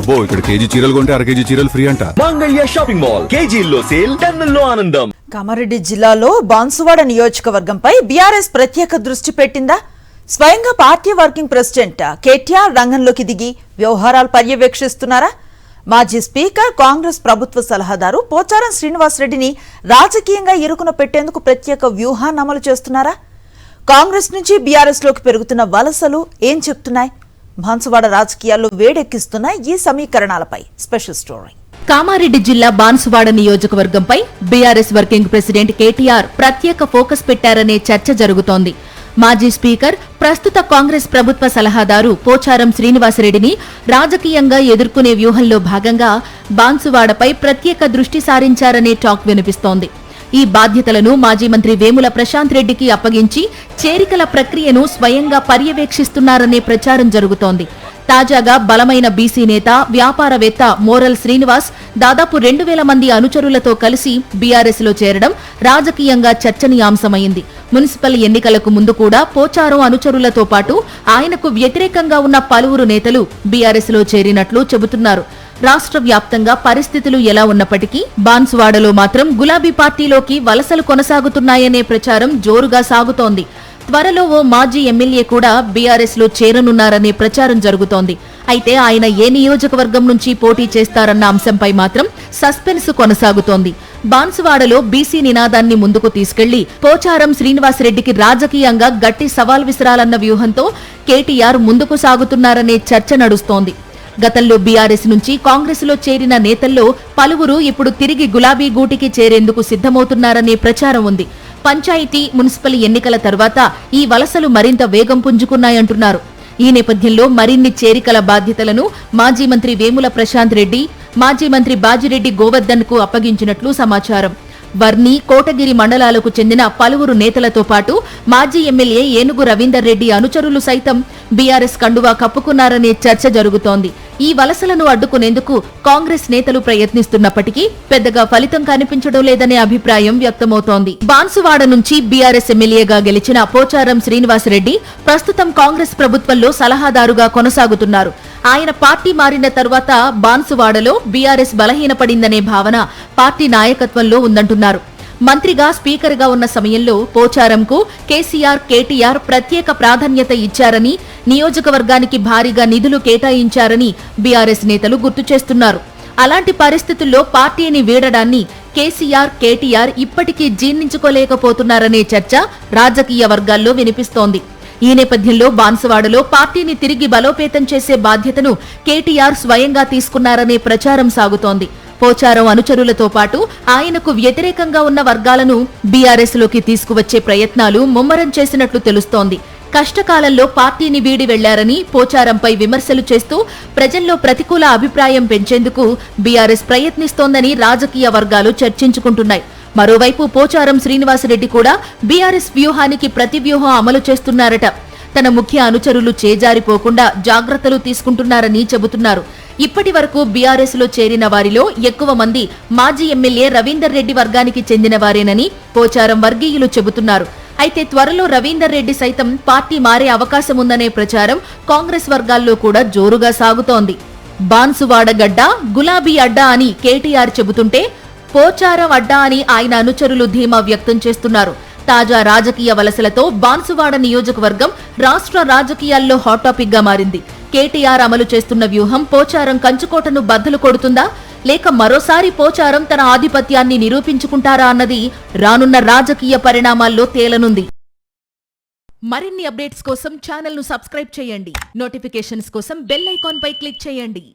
అబ్బో ఇక్కడ కేజీ చీరలు కొంటే అర కేజీ చీరలు ఫ్రీ అంట. మంగళ్య షాపింగ్ మాల్ కేజీల్లో సేల్, టన్నుల్లో ఆనందం. కామారెడ్డి జిల్లాలో బాన్సువాడ నియోజకవర్గంపై బీఆర్ఎస్ ప్రత్యేక దృష్టి పెట్టిందా? స్వయంగా పార్టీ వర్కింగ్ ప్రెసిడెంట్ కేటీఆర్ రంగంలోకి దిగి వ్యవహారాలు పర్యవేక్షిస్తున్నారా? మాజీ స్పీకర్ కాంగ్రెస్ ప్రభుత్వ సలహాదారు పోచారం శ్రీనివాసరెడ్డిని రాజకీయంగా ఇరుకున పెట్టేందుకు ప్రత్యేక వ్యూహాన్ని అమలు చేస్తున్నారా? కాంగ్రెస్ నుంచి బీఆర్ఎస్ లోకి పెరుగుతున్న వలసలు ఏం చెప్తున్నాయి? బాన్సువాడ రాజకీయాల్లో వేడెక్కిస్తున్న ఈ సమీకరణాలపై స్పెషల్ స్టోరీ. కామారెడ్డి జిల్లా బాన్సువాడ నియోజకవర్గంపై బీఆర్ఎస్ వర్కింగ్ ప్రెసిడెంట్ కేటీఆర్ ప్రత్యేక ఫోకస్ పెట్టారనే చర్చ జరుగుతోంది. మాజీ స్పీకర్, ప్రస్తుత కాంగ్రెస్ ప్రభుత్వ సలహాదారు పోచారం శ్రీనివాసరెడ్డిని రాజకీయంగా ఎదుర్కొనే వ్యూహంలో భాగంగా బాన్సువాడపై ప్రత్యేక దృష్టి సారించారనే టాక్ వినిపిస్తోంది. ఈ బాధ్యతలను మాజీ మంత్రి వేముల ప్రశాంత్ రెడ్డికి అప్పగించి చేరికల ప్రక్రియను స్వయంగా పర్యవేక్షిస్తున్నారనే ప్రచారం జరుగుతోంది. తాజాగా బలమైన బీసీ నేత, వ్యాపారవేత్త మోరల్ శ్రీనివాస్ దాదాపు 2000 మంది అనుచరులతో కలిసి బీఆర్ఎస్ లో చేరడం రాజకీయంగా చర్చనీయాంశమైంది. మున్సిపల్ ఎన్నికలకు ముందు కూడా పోచారం అనుచరులతో పాటు ఆయనకు వ్యతిరేకంగా ఉన్న పలువురు నేతలు బీఆర్ఎస్ లో చేరినట్లు చెబుతున్నారు. రాష్ట్ర వ్యాప్తంగా పరిస్థితులు ఎలా ఉన్నప్పటికీ బాన్సువాడలో మాత్రం గులాబీ పార్టీలోకి వలసలు కొనసాగుతున్నాయనే ప్రచారం జోరుగా సాగుతోంది. త్వరలో ఓ మాజీ ఎమ్మెల్యే కూడా బీఆర్ఎస్ లో చేరనున్నారనే ప్రచారం జరుగుతోంది. అయితే ఆయన ఏ నియోజకవర్గం నుంచి పోటీ చేస్తారన్న అంశంపై మాత్రం సస్పెన్స్ కొనసాగుతోంది. బాన్సువాడలో బీసీ నినాదాన్ని ముందుకు తీసుకెళ్లి పోచారం శ్రీనివాసరెడ్డికి రాజకీయంగా గట్టి సవాల్ విసరాలన్న వ్యూహంతో కేటీఆర్ ముందుకు సాగుతున్నారనే చర్చ నడుస్తోంది. గతంలో బీఆర్ఎస్ నుంచి కాంగ్రెస్ లో చేరిన నేతల్లో పలువురు ఇప్పుడు తిరిగి గులాబీ గూటికి చేరేందుకు సిద్ధమవుతున్నారనే ప్రచారం ఉంది. పంచాయతీ, మున్సిపల్ ఎన్నికల తర్వాత ఈ వలసలు మరింత వేగం పుంజుకున్నాయంటున్నారు. ఈ నేపథ్యంలో మరిన్ని చేరికల బాధ్యతలను మాజీ మంత్రి వేముల ప్రశాంత్ రెడ్డి, మాజీ మంత్రి బాజిరెడ్డి గోవర్ధన్ కు అప్పగించినట్లు సమాచారం. వర్ని, కోటగిరి మండలాలకు చెందిన పలువురు నేతలతో పాటు మాజీ ఎమ్మెల్యే ఏనుగు రవీందర్ రెడ్డి అనుచరులు సైతం బీఆర్ఎస్ కండువా కప్పుకున్నారనే చర్చ జరుగుతోంది. ఈ వలసలను అడ్డుకునేందుకు కాంగ్రెస్ నేతలు ప్రయత్నిస్తున్నప్పటికీ పెద్దగా ఫలితం కనిపించడం లేదనే అభిప్రాయం వ్యక్తమవుతోంది. బాన్సువాడ నుంచి బీఆర్ఎస్ ఎమ్మెల్యేగా గెలిచిన పోచారం శ్రీనివాసరెడ్డి ప్రస్తుతం కాంగ్రెస్ ప్రభుత్వంలో సలహాదారుగా కొనసాగుతున్నారు. ఆయన పార్టీ మారిన తర్వాత బాన్సువాడలో బీఆర్ఎస్ బలహీనపడిందనే భావన పార్టీ నాయకత్వంలో ఉందంటున్నారు. మంత్రిగా, స్పీకర్గా ఉన్న సమయంలో పోచారంకు కేసీఆర్, కేటీఆర్ ప్రత్యేక ప్రాధాన్యత ఇచ్చారని, నియోజకవర్గానికి భారీగా నిధులు కేటాయించారని బీఆర్ఎస్ నేతలు గుర్తు చేస్తున్నారు. అలాంటి పరిస్థితుల్లో పార్టీని వీడడాన్ని కేసీఆర్, కేటీఆర్ ఇప్పటికీ జీర్ణించుకోలేకపోతున్నారనే చర్చ రాజకీయ వర్గాల్లో వినిపిస్తోంది. ఈ నేపథ్యంలో బాన్సువాడలో పార్టీని తిరిగి బలోపేతం చేసే బాధ్యతను కేటీఆర్ స్వయంగా తీసుకున్నారనే ప్రచారం సాగుతోంది. పోచారం అనుచరులతో పాటు ఆయనకు వ్యతిరేకంగా ఉన్న వర్గాలను బీఆర్ఎస్ లోకి తీసుకువచ్చే ప్రయత్నాలు ముమ్మరం చేసినట్లు తెలుస్తోంది. కష్టకాలంలో పార్టీని వీడి వెళ్లారని పోచారంపై విమర్శలు చేస్తూ ప్రజల్లో ప్రతికూల అభిప్రాయం పెంచేందుకు బీఆర్ఎస్ ప్రయత్నిస్తోందని రాజకీయ వర్గాలు చర్చించుకుంటున్నాయి. మరోవైపు పోచారం శ్రీనివాసరెడ్డి కూడా బీఆర్ఎస్ వ్యూహానికి ప్రతివ్యూహం అమలు చేస్తున్నారట. తన ముఖ్య అనుచరులు చేజారిపోకుండా జాగ్రత్తలు తీసుకుంటున్నారని చెబుతున్నారు. ఇప్పటి వరకు బీఆర్ఎస్ లో చేరిన వారిలో ఎక్కువ మంది మాజీ ఎమ్మెల్యే రవీందర్ రెడ్డి వర్గానికి చెందిన వారేనని పోచారం వర్గీయులు చెబుతున్నారు. అయితే త్వరలో రవీందర్ రెడ్డి సైతం పార్టీ మారే అవకాశం ఉందనే ప్రచారం కాంగ్రెస్ వర్గాల్లో కూడా జోరుగా సాగుతోంది. బాన్సువాడ గడ్డ గులాబీ అడ్డా అని కేటీఆర్ చెబుతుంటే పోచారం అడ్డా అని ఆయన అనుచరులు ధీమా వ్యక్తం చేస్తున్నారు. తాజా రాజకీయ వలసలతో బాన్సువాడ నియోజకవర్గం రాష్ట్ర రాజకీయాల్లో హాట్ టాపిక్ గా మారింది. కేటీఆర్ అమలు చేస్తున్న వ్యూహం పోచారం కంచుకోటను బద్దలు కొడుతుందా, లేక మరోసారి పోచారం తన ఆధిపత్యాన్ని నిరూపించుకుంటారా అన్నది రానున్న రాజకీయ పరిణామాల్లో తేలనుంది. మరిన్ని అప్డేట్స్ కోసం ఛానల్ ను సబ్స్క్రైబ్ చేయండి. నోటిఫికేషన్స్ కోసం బెల్ ఐకాన్ పై క్లిక్ చేయండి.